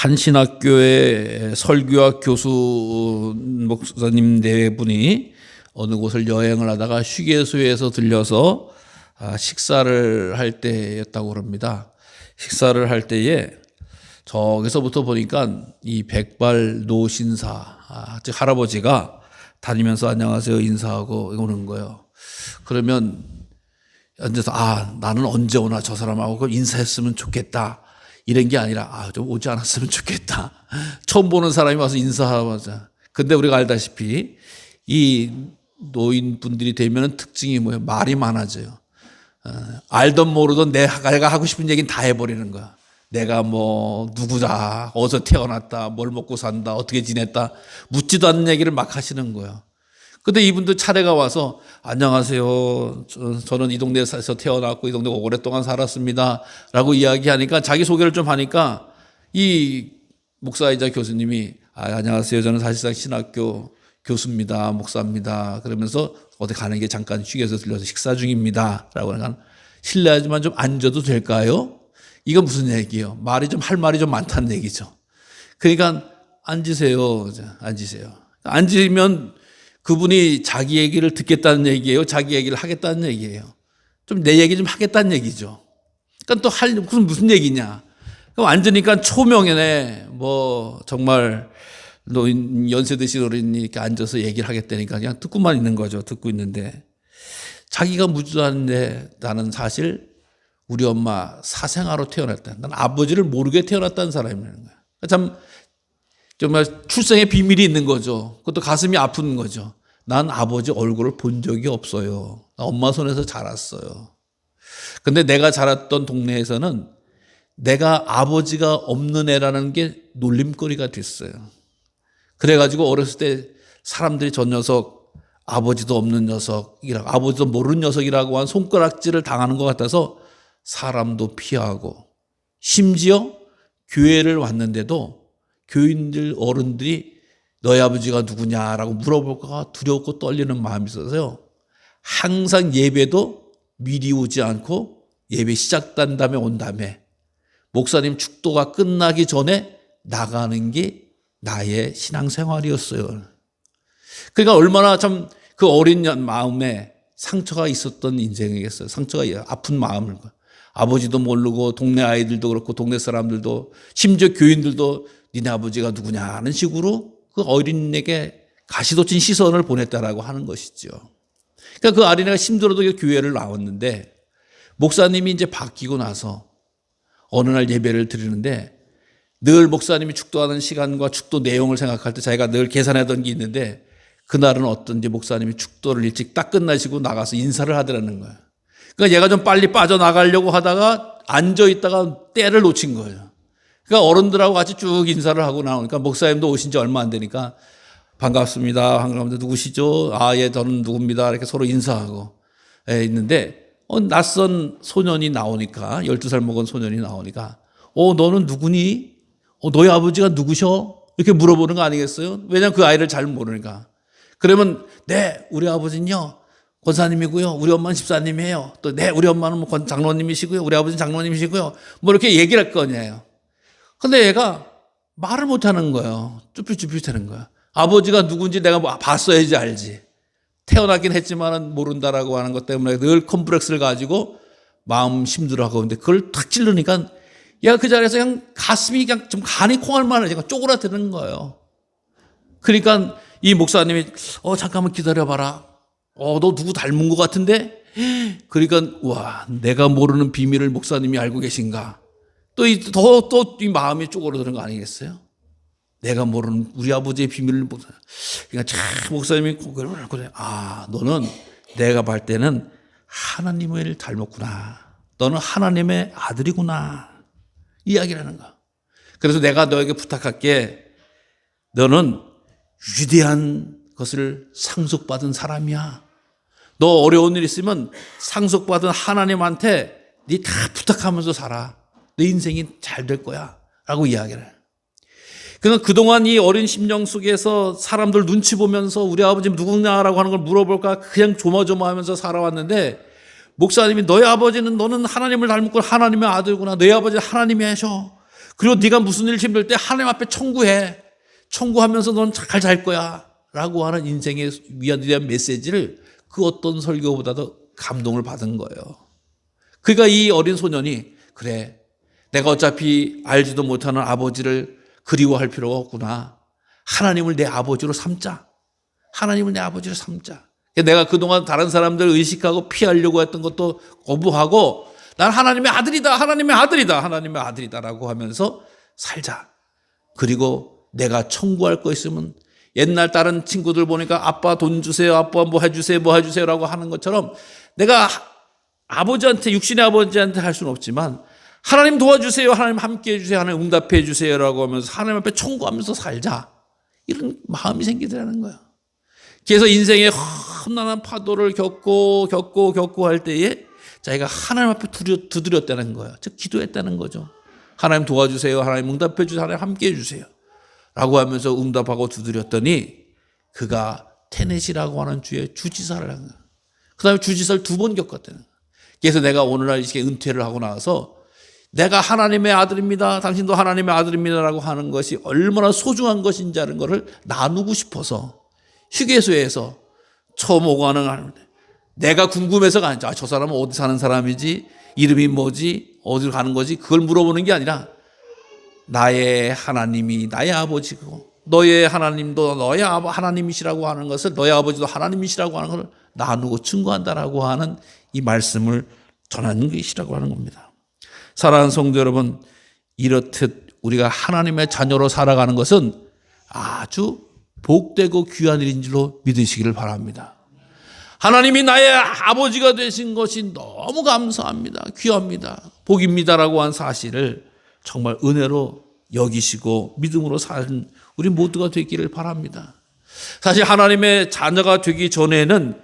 한 신학교의 설교학 교수 목사님 네 분이 어느 곳을 여행을 하다가 휴게소에서 들려서 식사를 할 때였다고 그럽니다. 식사를 할 때에 저기서부터 보니까 이 백발 노신사, 즉 할아버지가 다니면서 안녕하세요 인사하고 오는 거예요. 그러면 앉아서 나는 언제 오나 저 사람하고 인사했으면 좋겠다. 이런 게 아니라 좀 오지 않았으면 좋겠다. 처음 보는 사람이 와서 인사하자. 근데 우리가 알다시피 이 노인분들이 되면 특징이 뭐예요? 말이 많아져요. 알던 모르던 내가 하고 싶은 얘기는 다 해버리는 거야. 내가 뭐 누구다, 어디서 태어났다, 뭘 먹고 산다, 어떻게 지냈다 묻지도 않는 얘기를 막 하시는 거예요. 근데 이분도 차례가 와서 안녕하세요. 저는 이 동네에서 태어났고 이 동네 오랫동안 살았습니다. 라고 이야기하니까 자기 소개를 좀 하니까 이 목사이자 교수님이 안녕하세요. 저는 사실상 신학교 교수입니다. 목사입니다. 그러면서 어디 가는 게 잠깐 휴게소 들려서 식사 중입니다. 라고 하니까 실례하지만 좀 앉아도 될까요? 이건 무슨 얘기예요? 할 말이 좀 많다는 얘기죠. 그러니까 앉으세요. 앉으세요. 앉으면 그분이 자기 얘기를 듣겠다는 얘기예요? 자기 얘기를 하겠다는 얘기예요? 좀 내 얘기 좀 하겠다는 얘기죠. 그러니까 또 무슨 얘기냐? 그럼 앉으니까 초명이네. 정말 연세 드신 어른이 이렇게 앉아서 얘기를 하겠다니까 그냥 듣고만 있는 거죠. 듣고 있는데 자기가 무주한데 나는 사실 우리 엄마 사생아로 태어났다. 난 아버지를 모르게 태어났다는 사람이라는 거야. 참 정말 출생의 비밀이 있는 거죠. 그것도 가슴이 아픈 거죠. 난 아버지 얼굴을 본 적이 없어요. 나 엄마 손에서 자랐어요. 근데 내가 자랐던 동네에서는 내가 아버지가 없는 애라는 게 놀림거리가 됐어요. 그래가지고 어렸을 때 사람들이 저 녀석 아버지도 없는 녀석이라고, 아버지도 모르는 녀석이라고 한 손가락질을 당하는 것 같아서 사람도 피하고, 심지어 교회를 왔는데도 교인들 어른들이 너희 아버지가 누구냐라고 물어볼까 두렵고 떨리는 마음이 있어서요. 항상 예배도 미리 오지 않고 예배 시작된 다음에 온 다음에 목사님 축도가 끝나기 전에 나가는 게 나의 신앙생활이었어요. 그러니까 얼마나 참 그 어린 마음에 상처가 있었던 인생이겠어요. 상처가 아픈 마음을. 아버지도 모르고 동네 아이들도 그렇고 동네 사람들도 심지어 교인들도 니네 아버지가 누구냐는 식으로 그 어린이에게 가시돋친 시선을 보냈다라고 하는 것이죠. 그러니까 그 어린이가 힘들어도 교회를 나왔는데 목사님이 이제 바뀌고 나서 어느 날 예배를 드리는데 늘 목사님이 축도하는 시간과 축도 내용을 생각할 때 자기가 늘 계산하던 게 있는데 그날은 어떤지 목사님이 축도를 일찍 딱 끝나시고 나가서 인사를 하더라는 거예요. 그러니까 얘가 좀 빨리 빠져나가려고 하다가 앉아있다가 때를 놓친 거예요. 그러니까 어른들하고 같이 쭉 인사를 하고 나오니까 목사님도 오신 지 얼마 안 되니까 반갑습니다. 반갑습니다. 누구시죠? 예, 저는 누굽니다. 이렇게 서로 인사하고 있는데 낯선 소년이 나오니까 12살 먹은 소년이 나오니까 너는 누구니? 너희 아버지가 누구셔? 이렇게 물어보는 거 아니겠어요? 왜냐하면 그 아이를 잘 모르니까. 그러면 네, 우리 아버지는요 권사님이고요. 우리 엄마는 집사님이에요. 또 네, 우리 엄마는 장로님이시고요. 우리 아버지는 장로님이시고요. 이렇게 얘기를 할 거냐요. 근데 얘가 말을 못 하는 거예요. 쭈삣쭈삣 하는 거야. 아버지가 누군지 내가 봤어야지 알지. 태어나긴 했지만 모른다라고 하는 것 때문에 늘 컴플렉스를 가지고 마음 힘들어하고 근데 그걸 탁 찔르니까 얘가 그 자리에서 그냥 가슴이 그냥 좀 간이 콩할 만해. 쪼그라드는 거예요. 그러니까 이 목사님이 잠깐만 기다려봐라. 너 누구 닮은 것 같은데? 그러니까 와, 내가 모르는 비밀을 목사님이 알고 계신가? 또 이 마음이 쪼그라드는 거 아니겠어요? 내가 모르는 우리 아버지의 비밀을 그러니까 목사님이 그래. 너는 내가 볼 때는 하나님을 닮았구나. 너는 하나님의 아들이구나. 이야기를 하는 거야. 그래서 내가 너에게 부탁할게. 너는 위대한 것을 상속받은 사람이야. 너 어려운 일 있으면 상속받은 하나님한테 네 다 부탁하면서 살아. 내 인생이 잘 될 거야. 라고 이야기를 해요. 그러니까 그동안 이 어린 심령 속에서 사람들 눈치 보면서 우리 아버지 누구냐라고 하는 걸 물어볼까 그냥 조마조마하면서 살아왔는데 목사님이 너희 아버지는 너는 하나님을 닮았고 하나님의 아들구나. 너희 아버지는 하나님이 하셔. 그리고 네가 무슨 일 힘들 때 하나님 앞에 청구해. 청구하면서 넌 잘 살 거야. 라고 하는 인생의 위안에 대한 메시지를 그 어떤 설교보다도 감동을 받은 거예요. 그러니까 이 어린 소년이 그래, 내가 어차피 알지도 못하는 아버지를 그리워할 필요가 없구나. 하나님을 내 아버지로 삼자. 하나님을 내 아버지로 삼자. 내가 그동안 다른 사람들 의식하고 피하려고 했던 것도 거부하고 난 하나님의 아들이다. 하나님의 아들이다. 하나님의 아들이다라고 하면서 살자. 그리고 내가 청구할 거 있으면 옛날 다른 친구들 보니까 아빠 돈 주세요. 아빠 뭐 해주세요. 뭐 해주세요라고 하는 것처럼 내가 아버지한테 육신의 아버지한테 할 수는 없지만 하나님 도와주세요. 하나님 함께해 주세요. 하나님 응답해 주세요라고 하면서 하나님 앞에 청구하면서 살자. 이런 마음이 생기더라는 거야. 그래서 인생의 험난한 파도를 겪고 할 때에 자기가 하나님 앞에 두드렸다는 거야. 즉 기도했다는 거죠. 하나님 도와주세요. 하나님 응답해 주세요. 하나님 함께해 주세요. 라고 하면서 응답하고 두드렸더니 그가 테넷이라고 하는 주의 주지사를 한 거야. 그 다음에 주지사를 2번 겪었다는 거야. 그래서 내가 오늘날 이렇게 은퇴를 하고 나서 내가 하나님의 아들입니다. 당신도 하나님의 아들입니다라고 하는 것이 얼마나 소중한 것인지 하는 것을 나누고 싶어서 휴게소에서 처음 오고 가는 하는데 내가 궁금해서가 아니죠. 저 사람은 어디 사는 사람이지? 이름이 뭐지? 어디로 가는 거지? 그걸 물어보는 게 아니라 나의 하나님이 나의 아버지고 너의 하나님도 너의 하나님이시라고 하는 것을 너의 아버지도 하나님이시라고 하는 것을 나누고 증거한다라고 하는 이 말씀을 전하는 것이라고 하는 겁니다. 사랑하는 성도 여러분, 이렇듯 우리가 하나님의 자녀로 살아가는 것은 아주 복되고 귀한 일인 줄로 믿으시기를 바랍니다. 하나님이 나의 아버지가 되신 것이 너무 감사합니다. 귀합니다. 복입니다라고 한 사실을 정말 은혜로 여기시고 믿음으로 사는 우리 모두가 되기를 바랍니다. 사실 하나님의 자녀가 되기 전에는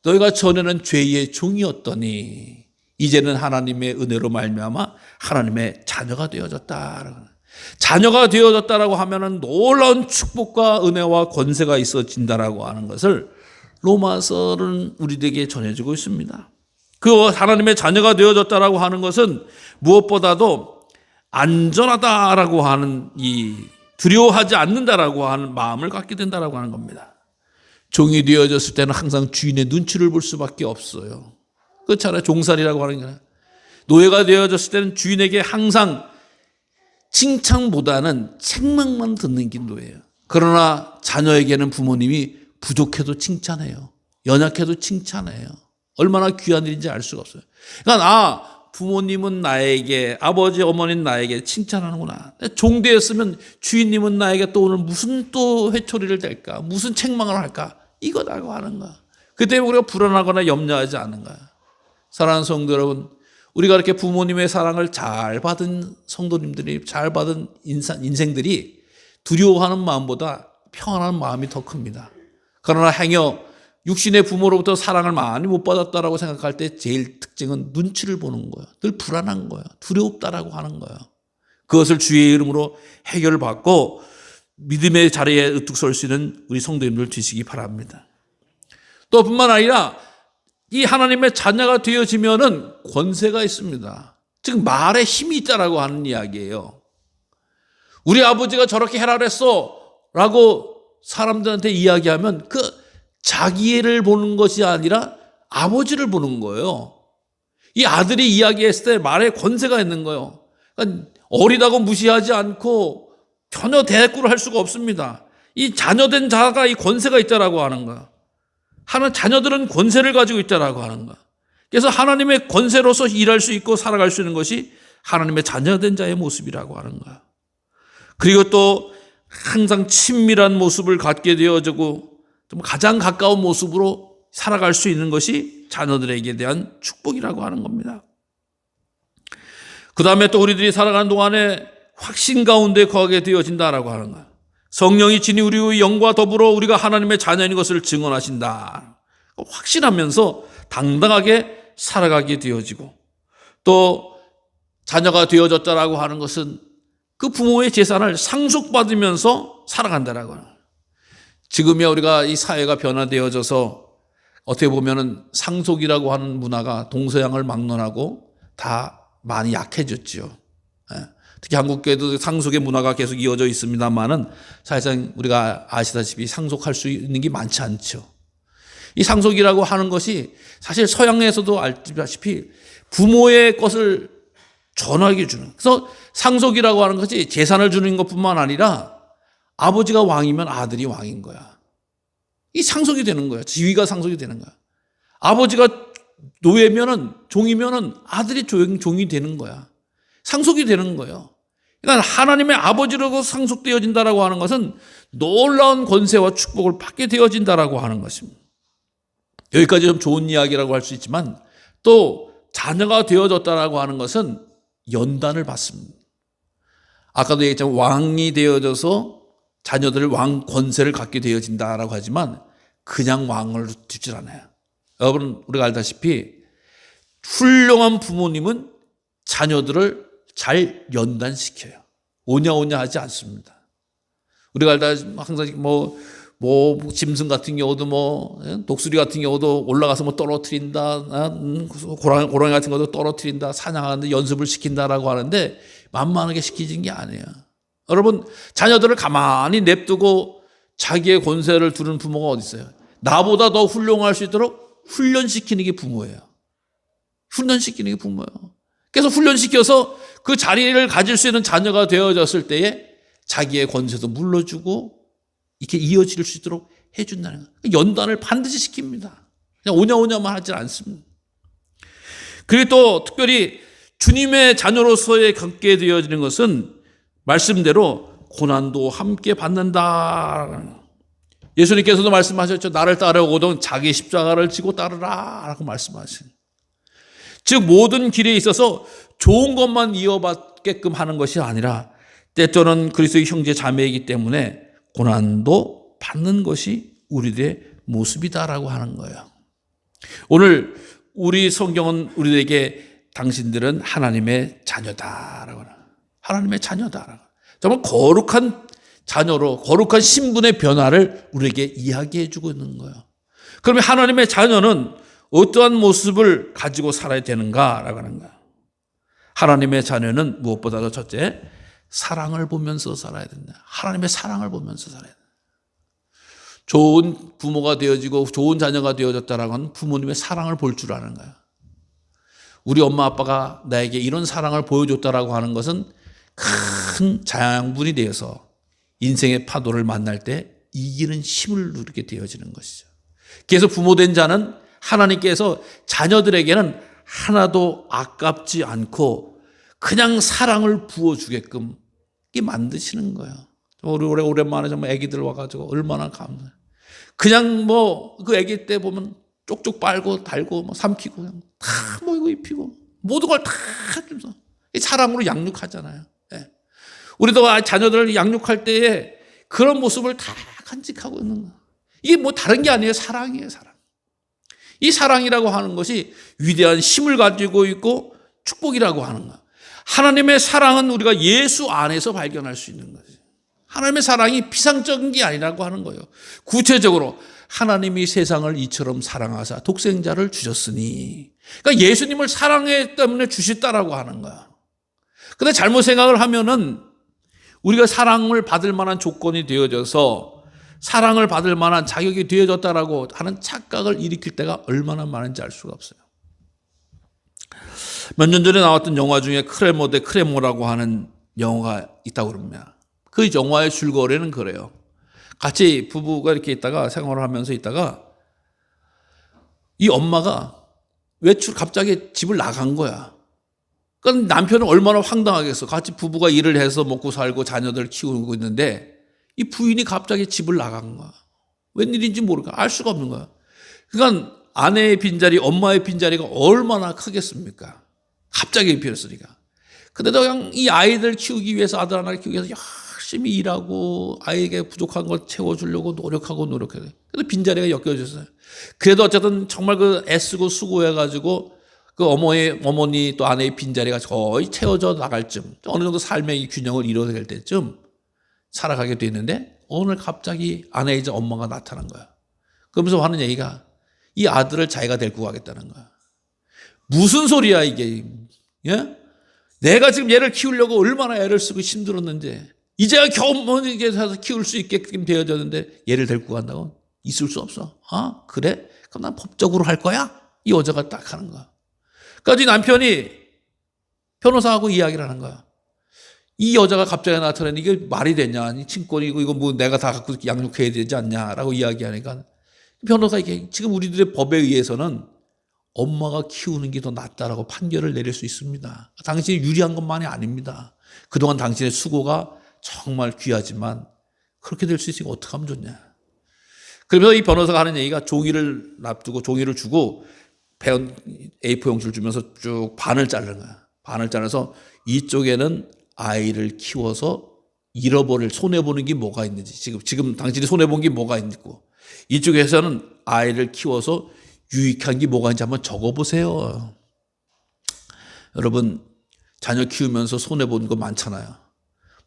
너희가 전에는 죄의 종이었더니 이제는 하나님의 은혜로 말미암아 하나님의 자녀가 되어졌다. 자녀가 되어졌다라고 하면은 놀라운 축복과 은혜와 권세가 있어진다라고 하는 것을 로마서는 우리에게 전해주고 있습니다. 그 하나님의 자녀가 되어졌다라고 하는 것은 무엇보다도 안전하다라고 하는 이 두려워하지 않는다라고 하는 마음을 갖게 된다라고 하는 겁니다. 종이 되어졌을 때는 항상 주인의 눈치를 볼 수밖에 없어요. 그렇잖아요. 종살이라고 하는 게. 노예가 되어졌을 때는 주인에게 항상 칭찬보다는 책망만 듣는 게 노예예요. 그러나 자녀에게는 부모님이 부족해도 칭찬해요. 연약해도 칭찬해요. 얼마나 귀한 일인지 알 수가 없어요. 그러니까 부모님은 나에게, 아버지, 어머니는 나에게 칭찬하는구나. 종되었으면 주인님은 나에게 또 오늘 무슨 또 회초리를 댈까? 무슨 책망을 할까? 이거라고 하는 거야. 그 때문에 우리가 불안하거나 염려하지 않는 거야. 사랑하는 성도 여러분, 우리가 이렇게 부모님의 사랑을 잘 받은 성도님들이, 잘 받은 인생들이 두려워하는 마음보다 평안한 마음이 더 큽니다. 그러나 행여 육신의 부모로부터 사랑을 많이 못 받았다라고 생각할 때 제일 특징은 눈치를 보는 거예요. 늘 불안한 거예요. 두렵다라고 하는 거예요. 그것을 주의 이름으로 해결을 받고 믿음의 자리에 으뚝 설 수 있는 우리 성도님들 되시기 바랍니다. 또 뿐만 아니라 이 하나님의 자녀가 되어지면은 권세가 있습니다. 즉 말에 힘이 있다라고 하는 이야기예요. 우리 아버지가 저렇게 해라 그랬어 라고 사람들한테 이야기하면 그 자기를 보는 것이 아니라 아버지를 보는 거예요. 이 아들이 이야기했을 때 말에 권세가 있는 거예요. 그러니까 어리다고 무시하지 않고 전혀 대꾸를 할 수가 없습니다. 이 자녀된 자가 이 권세가 있다라고 하는 거야. 자녀들은 권세를 가지고 있다라고 하는 거야. 그래서 하나님의 권세로서 일할 수 있고 살아갈 수 있는 것이 하나님의 자녀된 자의 모습이라고 하는 거야. 그리고 또 항상 친밀한 모습을 갖게 되어지고 좀 가장 가까운 모습으로 살아갈 수 있는 것이 자녀들에게 대한 축복이라고 하는 겁니다. 그 다음에 또 우리들이 살아가는 동안에 확신 가운데 거하게 되어진다라고 하는 거야. 성령이 친히 우리의 영과 더불어 우리가 하나님의 자녀인 것을 증언하신다. 확신하면서 당당하게 살아가게 되어지고 또 자녀가 되어졌다라고 하는 것은 그 부모의 재산을 상속받으면서 살아간다라고 하는 거예요. 지금이야 우리가 이 사회가 변화되어져서 어떻게 보면은 상속이라고 하는 문화가 동서양을 막론하고 다 많이 약해졌죠. 특히 한국 교회도 상속의 문화가 계속 이어져 있습니다만은 사실상 우리가 아시다시피 상속할 수 있는 게 많지 않죠. 이 상속이라고 하는 것이 사실 서양에서도 알다시피 부모의 것을 전하게 주는, 그래서 상속이라고 하는 것이 재산을 주는 것뿐만 아니라 아버지가 왕이면 아들이 왕인 거야. 이 상속이 되는 거야. 지위가 상속이 되는 거야. 아버지가 노예면은, 종이면은 아들이 종이 되는 거야. 상속이 되는 거예요. 그러니까 하나님의 아버지라고 상속되어진다라고 하는 것은 놀라운 권세와 축복을 받게 되어진다라고 하는 것입니다. 여기까지 좀 좋은 이야기라고 할 수 있지만 또 자녀가 되어졌다라고 하는 것은 연단을 받습니다. 아까도 얘기했지만 왕이 되어져서 자녀들을 왕 권세를 갖게 되어진다라고 하지만 그냥 왕을 두질 않아요. 여러분, 우리가 알다시피 훌륭한 부모님은 자녀들을 잘 연단시켜요. 오냐오냐 하지 않습니다. 우리가 알다 항상 짐승 같은 경우도 독수리 같은 경우도 올라가서 떨어뜨린다, 고라니 같은 것도 떨어뜨린다, 사냥하는데 연습을 시킨다라고 하는데 만만하게 시키진 게 아니에요. 여러분, 자녀들을 가만히 냅두고 자기의 권세를 두는 부모가 어디 있어요? 나보다 더 훌륭할 수 있도록 훈련시키는 게 부모예요. 훈련시키는 게 부모예요. 그래서 훈련시켜서 그 자리를 가질 수 있는 자녀가 되어졌을 때에 자기의 권세도 물러주고 이렇게 이어질 수 있도록 해준다는 거예요. 연단을 반드시 시킵니다. 그냥 오냐오냐만 하지 않습니다. 그리고 또 특별히 주님의 자녀로서의 갖게 되어지는 것은 말씀대로 고난도 함께 받는다. 예수님께서도 말씀하셨죠. 나를 따르거든 자기 십자가를 지고 따르라 라고 말씀하신. 즉 모든 길에 있어서 좋은 것만 이어받게끔 하는 것이 아니라 때때로는 그리스도의 형제 자매이기 때문에 고난도 받는 것이 우리들의 모습이다라고 하는 거예요. 오늘 우리 성경은 우리에게 당신들은 하나님의 자녀다라고 하는, 하나님의 자녀다라고, 정말 거룩한 자녀로 거룩한 신분의 변화를 우리에게 이야기해 주고 있는 거예요. 그러면 하나님의 자녀는 어떠한 모습을 가지고 살아야 되는가라고 하는 거예요. 하나님의 자녀는 무엇보다도 첫째, 사랑을 보면서 살아야 된다. 하나님의 사랑을 보면서 살아야 된다. 좋은 부모가 되어지고 좋은 자녀가 되어졌다라고 하는 부모님의 사랑을 볼 줄 아는 거예요. 우리 엄마 아빠가 나에게 이런 사랑을 보여줬다라고 하는 것은 큰 자양분이 되어서 인생의 파도를 만날 때 이기는 힘을 누리게 되어지는 것이죠. 그래서 부모된 자는 하나님께서 자녀들에게는 하나도 아깝지 않고 그냥 사랑을 부어주게끔 만드시는 거예요. 우리 오랜만에 정말 애기들 와가지고 얼마나 감사해요. 그냥 그 애기 때 보면 쪽쪽 빨고 달고 삼키고 그냥 다 이거 입히고 모든 걸 다 해주면서 사랑으로 양육하잖아요. 네. 우리도 자녀들을 양육할 때에 그런 모습을 다 간직하고 있는 거예요. 이게 다른 게 아니에요. 사랑이에요, 사랑. 이 사랑이라고 하는 것이 위대한 힘을 가지고 있고 축복이라고 하는 거예요. 하나님의 사랑은 우리가 예수 안에서 발견할 수 있는 거죠. 하나님의 사랑이 피상적인 게 아니라고 하는 거예요. 구체적으로 하나님이 세상을 이처럼 사랑하사 독생자를 주셨으니, 그러니까 예수님을 사랑했기 때문에 주셨다라고 하는 거야. 근데 잘못 생각을 하면은 우리가 사랑을 받을 만한 조건이 되어져서 사랑을 받을 만한 자격이 되어졌다라고 하는 착각을 일으킬 때가 얼마나 많은지 알 수가 없어요. 몇 년 전에 나왔던 영화 중에 크레모 대 크레모라고 하는 영화가 있다고 그럽니다. 그 영화의 줄거리는 그래요. 같이 부부가 이렇게 있다가 생활을 하면서 있다가 이 엄마가 갑자기 집을 나간 거야. 그러니까 남편은 얼마나 황당하겠어. 같이 부부가 일을 해서 먹고 살고 자녀들 키우고 있는데 이 부인이 갑자기 집을 나간 거야. 웬일인지 모르고 알 수가 없는 거야. 그러니까 아내의 빈자리, 엄마의 빈자리가 얼마나 크겠습니까? 갑자기 비었으니까. 근데도 그냥 이 아이들 키우기 위해서, 아들 하나를 키우기 위해서 열심히 일하고 아이에게 부족한 걸 채워주려고 노력하고. 그래도 빈자리가 엮여졌어요. 그래도 어쨌든 정말 애쓰고 수고해가지고 그 어머니 또 아내의 빈자리가 거의 채워져 나갈 쯤, 어느 정도 삶의 균형을 이루어야 될 때쯤 살아가게 됐는데 오늘 갑자기 아내이자 엄마가 나타난 거야. 그러면서 하는 얘기가 이 아들을 자기가 데리고 가겠다는 거야. 무슨 소리야 이게? 예? 내가 지금 얘를 키우려고 얼마나 애를 쓰고 힘들었는데 이제야 겨우 이제 사서 키울 수 있게끔 되어졌는데 얘를 데리고 간다고? 있을 수 없어. 아, 그래? 그럼 난 법적으로 할 거야? 이 여자가 딱 하는 거야. 그러니까 이 남편이 변호사하고 이야기를 하는 거야. 이 여자가 갑자기 나타나는 이게 말이 되냐? 친권이고 이거 뭐 내가 다 갖고 양육해야 되지 않냐라고 이야기하니까 변호사가 이게 지금 우리들의 법에 의해서는 엄마가 키우는 게 더 낫다라고 판결을 내릴 수 있습니다. 당신이 유리한 것만이 아닙니다. 그동안 당신의 수고가 정말 귀하지만 그렇게 될 수 있으니까 어떻게 하면 좋냐. 그러면서 이 변호사가 하는 얘기가 종이를 놔두고 종이를 주고 A4 용지를 주면서 쭉 반을 자르는 거야. 반을 잘라서 이쪽에는 아이를 키워서 잃어버릴 손해보는 게 뭐가 있는지 지금 당신이 손해본 게 뭐가 있고 이쪽에서는 아이를 키워서 유익한 게 뭐가 있는지 한번 적어보세요. 여러분 자녀 키우면서 손해본 거 많잖아요.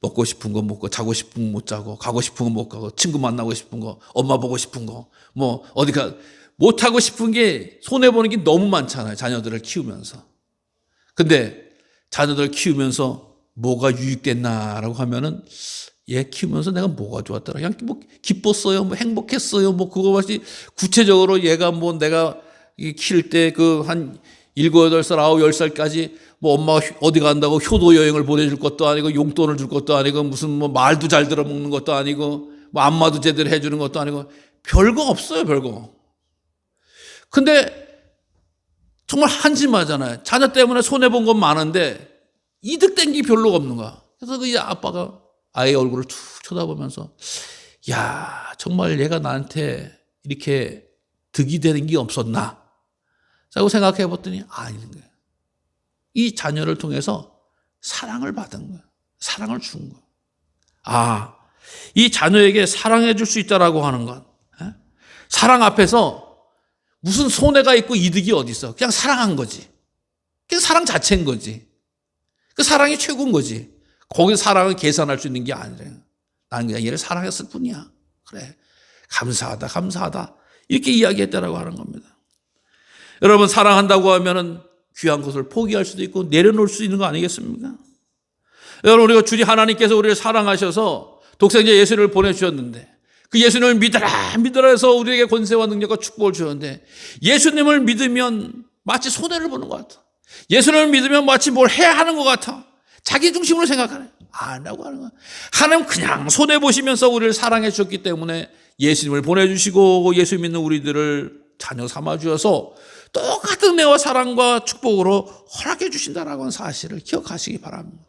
먹고 싶은 거 먹고 자고 싶은 거 못 자고 가고 싶은 거 못 가고 친구 만나고 싶은 거 엄마 보고 싶은 거 뭐 어디가 못 하고 싶은 게 손해보는 게 너무 많잖아요. 자녀들을 키우면서. 근데 자녀들을 키우면서 뭐가 유익됐나라고 하면은 얘 키우면서 내가 뭐가 좋았더라. 그냥 뭐 기뻤어요. 뭐 행복했어요. 뭐 그거 마치 구체적으로 얘가 뭐 내가 키울 때 그 한 7, 8살, 9, 10살까지 뭐 엄마가 어디 간다고 효도 여행을 보내줄 것도 아니고 용돈을 줄 것도 아니고 무슨 뭐 말도 잘 들어먹는 것도 아니고 뭐 안마도 제대로 해주는 것도 아니고 별거 없어요. 별거. 근데 정말 한심하잖아요. 자녀 때문에 손해본 건 많은데 이득된 게 별로 없는 거야. 그래서 그 아빠가 아이의 얼굴을 툭 쳐다보면서 야 정말 얘가 나한테 이렇게 득이 되는 게 없었나 라고 생각해 봤더니 아닌 거예요. 이 자녀를 통해서 사랑을 받은 거예요. 사랑을 준 거예요. 아, 이 자녀에게 사랑해 줄 수 있다라고 하는 건 사랑 앞에서 무슨 손해가 있고 이득이 어디 있어. 그냥 사랑한 거지. 그냥 사랑 자체인 거지. 그 사랑이 최고인 거지. 거기 사랑을 계산할 수 있는 게 아니래요. 나는 그냥 얘를 사랑했을 뿐이야. 그래. 감사하다, 감사하다. 이렇게 이야기했다라고 하는 겁니다. 여러분, 사랑한다고 하면은 귀한 것을 포기할 수도 있고 내려놓을 수 있는 거 아니겠습니까? 여러분, 우리가 주님 하나님께서 우리를 사랑하셔서 독생자 예수를 보내주셨는데 그 예수님을 믿으라 해서 우리에게 권세와 능력과 축복을 주셨는데 예수님을 믿으면 마치 손해를 보는 것 같아. 예수님을 믿으면 마치 뭘 해야 하는 것 같아. 자기 중심으로 생각하네. 아니라고 하는 거야. 하나님 그냥 손해보시면서 우리를 사랑해 주셨기 때문에 예수님을 보내주시고 예수 믿는 우리들을 자녀 삼아주셔서 똑같은 은혜와 사랑과 축복으로 허락해 주신다라고 하는 사실을 기억하시기 바랍니다.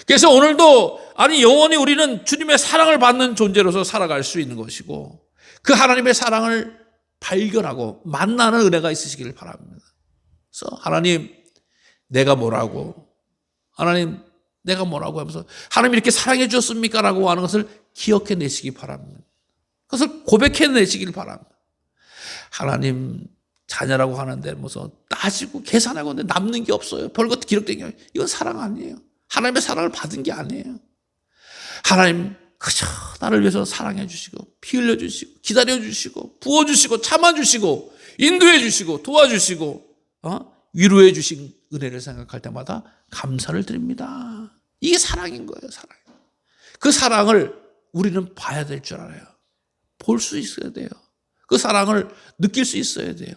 그래서 오늘도 영원히 우리는 주님의 사랑을 받는 존재로서 살아갈 수 있는 것이고 그 하나님의 사랑을 발견하고 만나는 은혜가 있으시기를 바랍니다. 그래서 하나님 내가 뭐라고 하나님 내가 뭐라고 하면서 하나님 이렇게 사랑해 주셨습니까? 라고 하는 것을 기억해 내시기 바랍니다. 그것을 고백해 내시길 바랍니다. 하나님 자녀라고 하는데 무슨 따지고 계산하고 근데 남는 게 없어요. 별것 기록된 게 아니에요. 이건 사랑 아니에요. 하나님의 사랑을 받은 게 아니에요. 하나님 그저 나를 위해서 사랑해 주시고 피 흘려 주시고 기다려 주시고 부어 주시고 참아 주시고 인도해 주시고 도와주시고 위로해 주신 은혜를 생각할 때마다 감사를 드립니다. 이게 사랑인 거예요. 사랑. 그 사랑을 우리는 봐야 될 줄 알아요. 볼 수 있어야 돼요. 그 사랑을 느낄 수 있어야 돼요.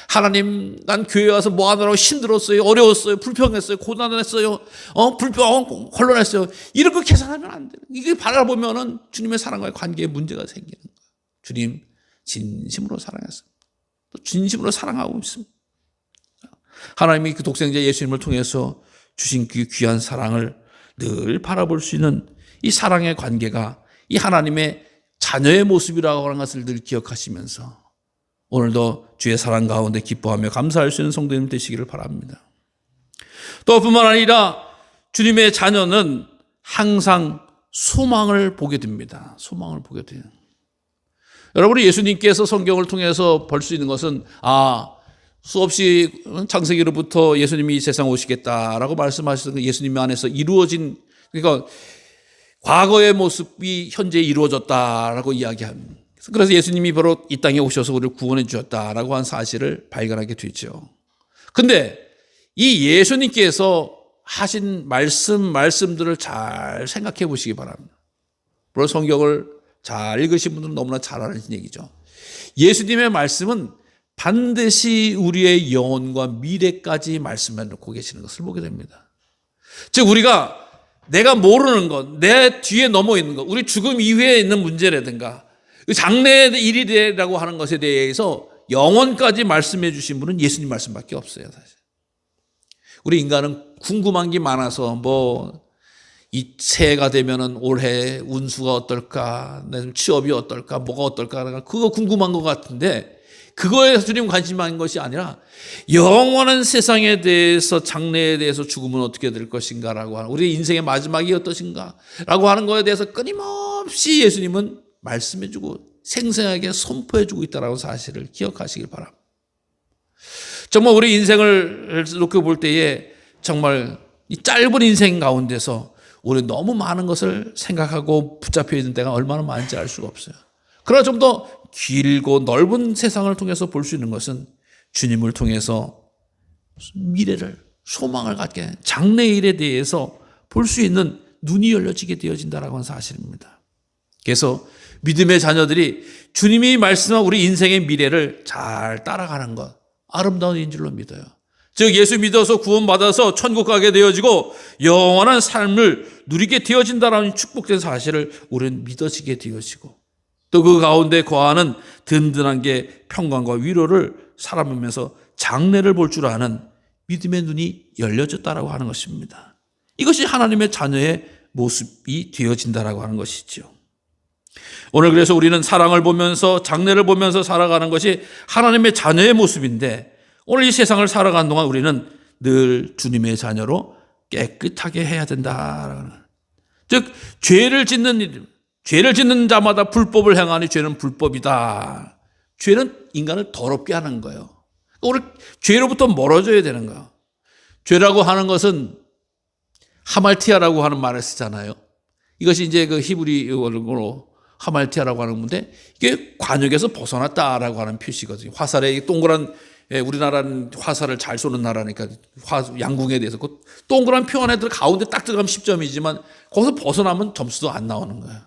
하나님, 난 교회 와서 뭐 하느라고 힘들었어요. 어려웠어요. 불평했어요. 고난했어요. 혼란했어요. 이런 거 계산하면 안 돼요. 이게 바라보면은 주님의 사랑과의 관계에 문제가 생기는 거예요. 주님, 진심으로 사랑했어요. 또 진심으로 사랑하고 있습니다. 하나님이 그 독생자 예수님을 통해서 주신 그 귀한 사랑을 늘 바라볼 수 있는 이 사랑의 관계가 이 하나님의 자녀의 모습이라고 하는 것을 늘 기억하시면서 오늘도 주의 사랑 가운데 기뻐하며 감사할 수 있는 성도님 되시기를 바랍니다. 또 뿐만 아니라 주님의 자녀는 항상 소망을 보게 됩니다. 소망을 보게 돼요. 여러분이 예수님께서 성경을 통해서 볼 수 있는 것은 수없이 창세기로부터 예수님이 이 세상 오시겠다라고 말씀하셨던 예수님 안에서 이루어진 그러니까 과거의 모습이 현재 이루어졌다라고 이야기합니다. 그래서 예수님이 바로 이 땅에 오셔서 우리를 구원해 주셨다라고 한 사실을 발견하게 되죠. 근데 이 예수님께서 하신 말씀들을 잘 생각해 보시기 바랍니다. 물론 성경을 잘 읽으신 분들은 너무나 잘 아는 얘기죠. 예수님의 말씀은 반드시 우리의 영혼과 미래까지 말씀해 놓고 계시는 것을 보게 됩니다. 즉 우리가 내가 모르는 것, 내 뒤에 넘어 있는 것, 우리 죽음 이후에 있는 문제라든가 장래의 일이라고 하는 것에 대해서 영원까지 말씀해 주신 분은 예수님 말씀밖에 없어요. 사실 우리 인간은 궁금한 게 많아서 이 새해가 되면은 올해 운수가 어떨까, 내 취업이 어떨까, 뭐가 어떨까, 그거 궁금한 것 같은데 그거에 주님 관심한 것이 아니라 영원한 세상에 대해서, 장래에 대해서, 죽음은 어떻게 될 것인가라고 하는, 우리의 인생의 마지막이 어떠신가라고 하는 것에 대해서 끊임없이 예수님은 말씀해주고 생생하게 선포해주고 있다는 사실을 기억하시길 바랍니다. 정말 우리 인생을 놓고 볼 때에 정말 이 짧은 인생 가운데서 우리 너무 많은 것을 생각하고 붙잡혀 있는 때가 얼마나 많은지 알 수가 없어요. 그러나 좀 더 길고 넓은 세상을 통해서 볼 수 있는 것은 주님을 통해서 미래를, 소망을 갖게, 장래의 일에 대해서 볼 수 있는 눈이 열려지게 되어진다는 사실입니다. 그래서 믿음의 자녀들이 주님이 말씀한 우리 인생의 미래를 잘 따라가는 것, 아름다운 인줄로 믿어요. 즉 예수 믿어서 구원받아서 천국 가게 되어지고 영원한 삶을 누리게 되어진다는 축복된 사실을 우리는 믿어지게 되어지고, 또 그 가운데 거하는 든든한 게 평강과 위로를 살아보면서 장래를 볼 줄 아는 믿음의 눈이 열려졌다라고 하는 것입니다. 이것이 하나님의 자녀의 모습이 되어진다라고 하는 것이죠. 오늘 그래서 우리는 사랑을 보면서, 장래를 보면서 살아가는 것이 하나님의 자녀의 모습인데, 오늘 이 세상을 살아가는 동안 우리는 늘 주님의 자녀로 깨끗하게 해야 된다. 즉 죄를 짓는 자마다 불법을 행하니 죄는 불법이다. 죄는 인간을 더럽게 하는 거예요. 우리 죄로부터 멀어져야 되는 거예요. 죄라고 하는 것은 하말티아라고 하는 말을 쓰잖아요. 이것이 이제 그 히브리어로 하말티아라고 하는 건데, 이게 관역에서 벗어났다라고 하는 표시거든요. 화살에 동그란, 우리나라는 화살을 잘 쏘는 나라니까 양궁에 대해서 그 동그란 표 안에 가운데 딱 들어가면 10점이지만 거기서 벗어나면 점수도 안 나오는 거예요.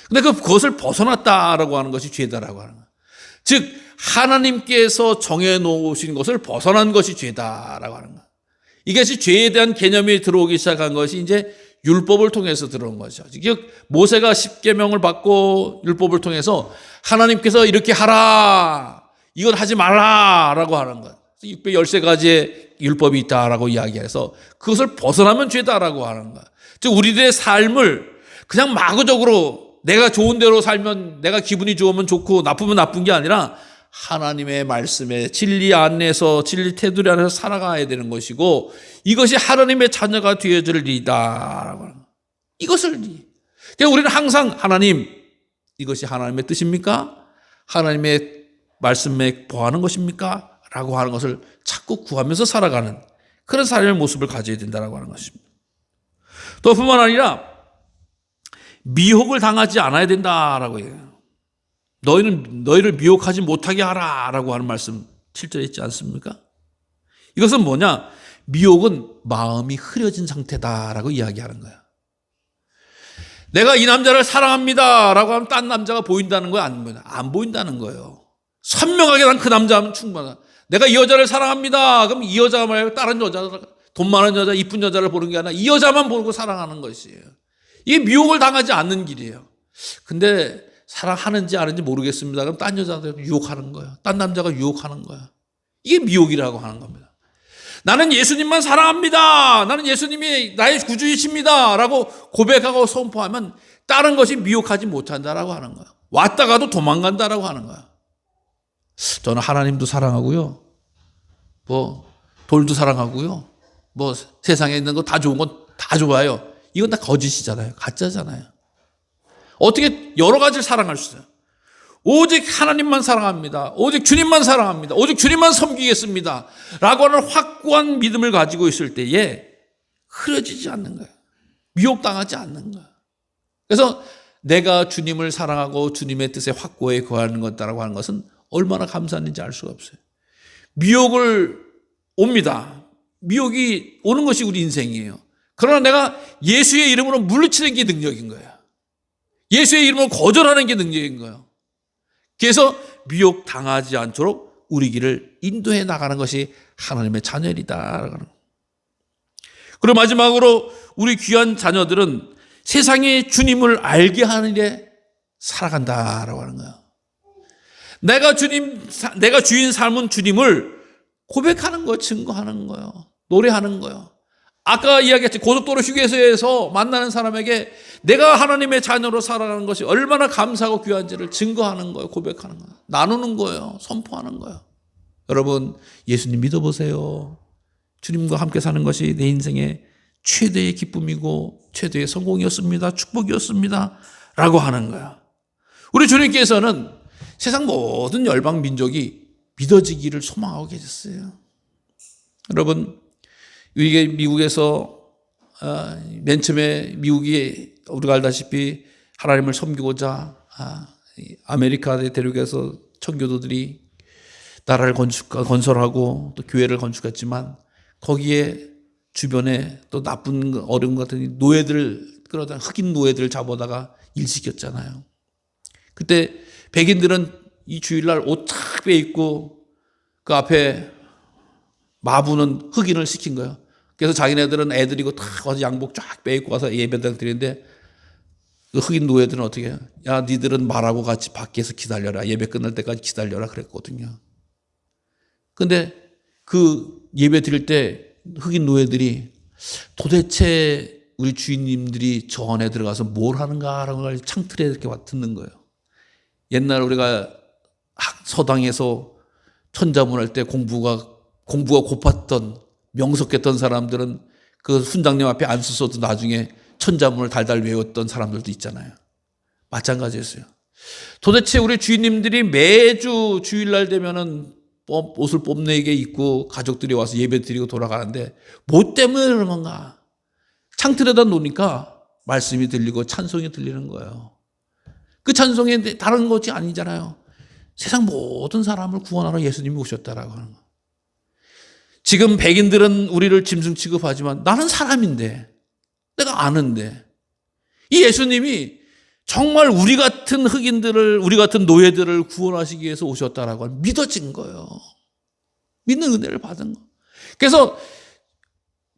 근데 그것을 벗어났다라고 하는 것이 죄다라고 하는 거예요. 즉 하나님께서 정해놓으신 것을 벗어난 것이 죄다라고 하는 거예요. 이것이 죄에 대한 개념이 들어오기 시작한 것이 이제 율법을 통해서 들어온 거죠. 즉 모세가 10계명을 받고 율법을 통해서 하나님께서 이렇게 하라, 이건 하지 말라라고 하는 것. 613가지의 율법이 있다라고 이야기해서 그것을 벗어나면 죄다라고 하는 것. 즉 우리들의 삶을 그냥 마구적으로 내가 좋은 대로 살면, 내가 기분이 좋으면 좋고 나쁘면 나쁜 게 아니라 하나님의 말씀에 진리 안에서, 진리 테두리 안에서 살아가야 되는 것이고, 이것이 하나님의 자녀가 되어질 일이다라고 하는 것. 이것을, 그러니까 우리는 항상 하나님, 이것이 하나님의 뜻입니까? 하나님의 말씀에 보하는 것입니까? 라고 하는 것을 자꾸 구하면서 살아가는 그런 삶의 모습을 가져야 된다고 하는 것입니다. 또 뿐만 아니라 미혹을 당하지 않아야 된다라고 해요. 너희를 미혹하지 못하게 하라라고 하는 말씀 7절에 있지 않습니까? 이것은 뭐냐? 미혹은 마음이 흐려진 상태다라고 이야기하는 거야. 내가 이 남자를 사랑합니다라고 하면 딴 남자가 보인다는 거야? 안 보인다는 거예요. 선명하게 난 그 남자면 충분하다. 내가 이 여자를 사랑합니다. 그럼 이 여자가 말고 다른 여자, 돈 많은 여자, 이쁜 여자를 보는 게 아니라 이 여자만 보고 사랑하는 것이에요. 이게 미혹을 당하지 않는 길이에요. 근데 사랑하는지 아는지 모르겠습니다. 그럼 딴 여자들 유혹하는 거예요. 딴 남자가 유혹하는 거야. 이게 미혹이라고 하는 겁니다. 나는 예수님만 사랑합니다. 나는 예수님이 나의 구주이십니다. 라고 고백하고 선포하면 다른 것이 미혹하지 못한다라고 하는 거예요. 왔다가도 도망간다라고 하는 거예요. 저는 하나님도 사랑하고요. 돌도 사랑하고요. 세상에 있는 거 다 좋은 건 다 좋아요. 이건 다 거짓이잖아요. 가짜잖아요. 어떻게 여러 가지를 사랑할 수 있어요? 오직 하나님만 사랑합니다. 오직 주님만 사랑합니다. 오직 주님만 섬기겠습니다. 라고 하는 확고한 믿음을 가지고 있을 때에 흐려지지 않는 거예요. 미혹당하지 않는 거예요. 그래서 내가 주님을 사랑하고 주님의 뜻에 확고히 거하는 것다라고 하는 것은 얼마나 감사한지 알 수가 없어요. 미혹을 옵니다. 미혹이 오는 것이 우리 인생이에요. 그러나 내가 예수의 이름으로 물리치는 게 능력인 거예요. 예수의 이름으로 거절하는 게 능력인 거예요. 그래서 미혹 당하지 않도록 우리 길을 인도해 나가는 것이 하나님의 자녀이다. 그리고 마지막으로 우리 귀한 자녀들은 세상에 주님을 알게 하는 일에 살아간다라고 하는 거예요. 내가 주인 삶은 주님을 고백하는 거, 증거하는 거예요. 노래하는 거예요. 아까 이야기했지, 고속도로 휴게소에서 만나는 사람에게 내가 하나님의 자녀로 살아가는 것이 얼마나 감사하고 귀한지를 증거하는 거예요. 고백하는 거예요. 나누는 거예요. 선포하는 거예요. 여러분, 예수님 믿어보세요. 주님과 함께 사는 것이 내 인생의 최대의 기쁨이고 최대의 성공이었습니다. 축복이었습니다. 라고 하는 거야. 우리 주님께서는 세상 모든 열방 민족이 믿어지기를 소망하고 계셨어요. 여러분, 이게 미국에서 맨 처음에 미국이 우리가 알다시피 하나님을 섬기고자 아메리카 대륙에서 청교도들이 나라를 건설하고 또 교회를 건축했지만 거기에 주변에 또 나쁜 어려운 것 같은 노예들을 끌어다 흑인 노예들을 잡아다가 일시켰잖아요. 그때 백인들은 이 주일날 옷 탁 빼입고 그 앞에 마부는 흑인을 시킨 거예요. 그래서 자기네들은 애들이고 탁 와서 양복 쫙 빼입고 와서 예배를 드리는데 그 흑인 노예들은 어떻게 해요? 야, 니들은 말하고 같이 밖에서 기다려라. 예배 끝날 때까지 기다려라 그랬거든요. 근데 그 예배 드릴 때 흑인 노예들이 도대체 우리 주인님들이 저 안에 들어가서 뭘 하는가라는 걸 창틀에 이렇게 듣는 거예요. 옛날 우리가 서당에서 천자문 할 때 공부가 고팠던 명석했던 사람들은 그 훈장님 앞에 안 서서도 나중에 천자문을 달달 외웠던 사람들도 있잖아요. 마찬가지였어요. 도대체 우리 주인님들이 매주 주일날 되면은 옷을 뽐내게 입고 가족들이 와서 예배 드리고 돌아가는데 뭐 때문에 그런 건가? 창틀에다 놓으니까 말씀이 들리고 찬송이 들리는 거예요. 그 찬송이 다른 것이 아니잖아요. 세상 모든 사람을 구원하러 예수님이 오셨다라고 하는 거. 지금 백인들은 우리를 짐승 취급하지만 나는 사람인데, 내가 아는데 이 예수님이 정말 우리 같은 흑인들을, 우리 같은 노예들을 구원하시기 위해서 오셨다라고 믿어진 거예요. 믿는 은혜를 받은 거. 그래서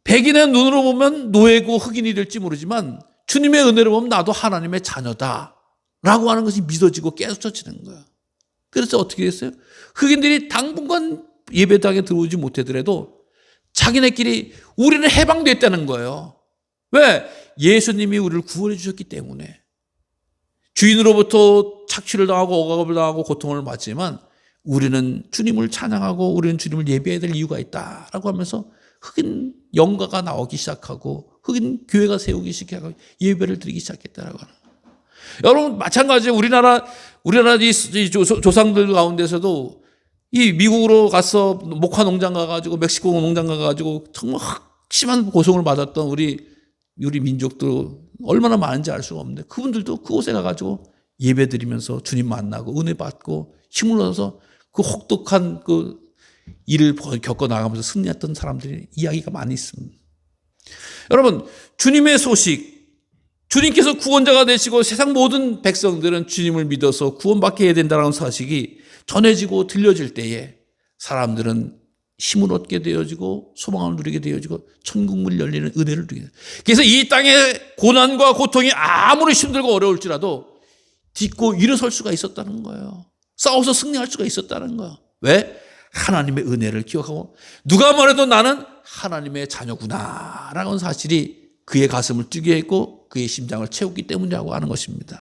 백인의 눈으로 보면 노예고 흑인이 될지 모르지만 주님의 은혜로 보면 나도 하나님의 자녀다라고 하는 것이 믿어지고 깨우쳐지는 거예요. 그래서 어떻게 됐어요? 흑인들이 당분간 예배당에 들어오지 못하더라도 자기네끼리 우리는 해방됐다는 거예요. 왜? 예수님이 우리를 구원해 주셨기 때문에. 주인으로부터 착취를 당하고 억압을 당하고 고통을 받지만 우리는 주님을 찬양하고 우리는 주님을 예배해야 될 이유가 있다라고 하면서 흑인 영가가 나오기 시작하고 흑인 교회가 세우기 시작하고 예배를 드리기 시작했다라고 하는 거예요. 여러분, 마찬가지로 우리나라 이 조상들 가운데서도 이 미국으로 가서 목화 농장 가가지고 멕시코 농장 가가지고 정말 심한 고통을 받았던 우리 민족도 얼마나 많은지 알 수가 없는데 그분들도 그곳에 가가지고 예배 드리면서 주님 만나고 은혜 받고 힘을 얻어서 그 혹독한 그 일을 겪어 나가면서 승리했던 사람들이 이야기가 많이 있습니다. 여러분, 주님의 소식, 주님께서 구원자가 되시고 세상 모든 백성들은 주님을 믿어서 구원받게 해야 된다는 사실이 전해지고 들려질 때에 사람들은 힘을 얻게 되어지고 소망을 누리게 되어지고 천국문이 열리는 은혜를 누리게 돼요. 그래서 이 땅의 고난과 고통이 아무리 힘들고 어려울지라도 딛고 일어설 수가 있었다는 거예요. 싸워서 승리할 수가 있었다는 거예요. 왜? 하나님의 은혜를 기억하고 누가 말해도 나는 하나님의 자녀구나 라는 사실이 그의 가슴을 뛰게 했고 그의 심장을 채우기 때문이라고 하는 것입니다.